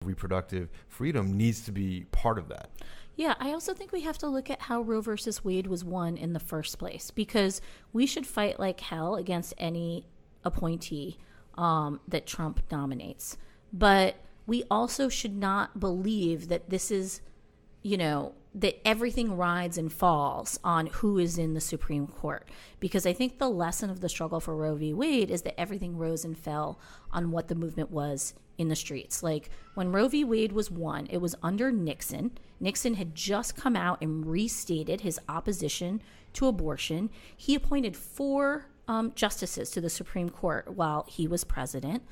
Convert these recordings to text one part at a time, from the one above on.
reproductive freedom needs to be part of that. Yeah, I also think we have to look at how Roe versus Wade was won in the first place, because we should fight like hell against any appointee that Trump nominates. But we also should not believe that this is, that everything rides and falls on who is in the Supreme Court. Because I think the lesson of the struggle for Roe v. Wade is that everything rose and fell on what the movement was in the streets. Like when Roe v. Wade was won, it was under Nixon. Nixon had just come out and restated his opposition to abortion. He appointed 4 justices to the Supreme Court while he was president.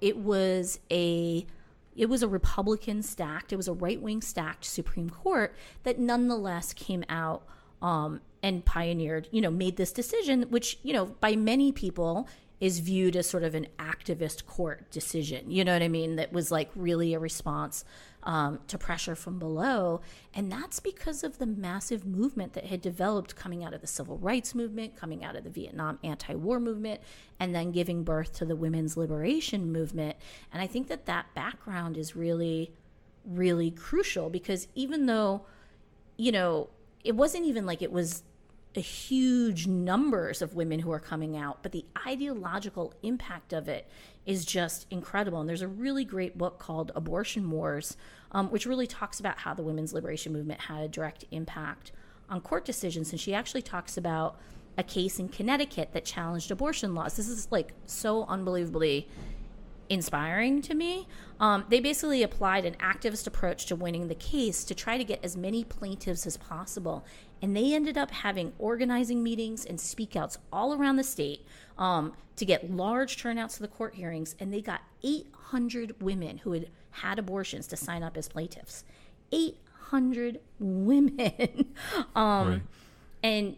It was a Republican stacked, it was a right-wing stacked Supreme Court that nonetheless came out and pioneered, made this decision, which, by many people is viewed as sort of an activist court decision, you know what I mean? That was like really a response to pressure from below. And that's because of the massive movement that had developed coming out of the civil rights movement, coming out of the Vietnam anti-war movement, and then giving birth to the women's liberation movement. And I think that background is really, really crucial, because even though, it wasn't even like it was a huge numbers of women who are coming out, but the ideological impact of it is just incredible. And there's a really great book called Abortion Wars, which really talks about how the women's liberation movement had a direct impact on court decisions. And she actually talks about a case in Connecticut that challenged abortion laws. This is like so unbelievably inspiring to me. They basically applied an activist approach to winning the case to try to get as many plaintiffs as possible. And they ended up having organizing meetings and speakouts all around the state to get large turnouts to the court hearings. And they got 800 women who had had abortions to sign up as plaintiffs. 800 women. Right. And,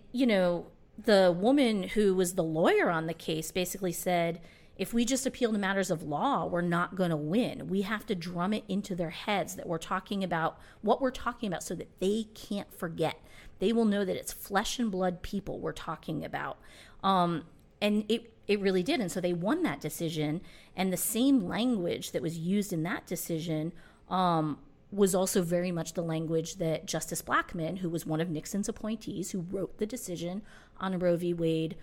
the woman who was the lawyer on the case basically said, if we just appeal to matters of law, we're not going to win. We have to drum it into their heads that we're talking about what we're talking about so that they can't forget. They will know that it's flesh and blood people we're talking about. And it really did. And so they won that decision. And the same language that was used in that decision was also very much the language that Justice Blackmun, who was one of Nixon's appointees, who wrote the decision on Roe v. Wade,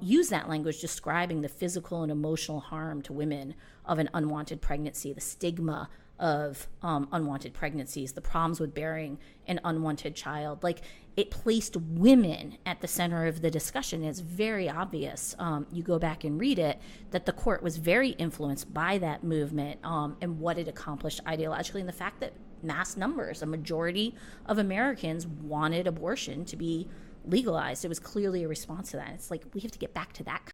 use that language describing the physical and emotional harm to women of an unwanted pregnancy, the stigma of unwanted pregnancies, the problems with bearing an unwanted child. Like, it placed women at the center of the discussion. It's very obvious. You go back and read it, that the court was very influenced by that movement and what it accomplished ideologically, and the fact that mass numbers, a majority of Americans wanted abortion to be legalized. It was clearly a response to that. It's like we have to get back to that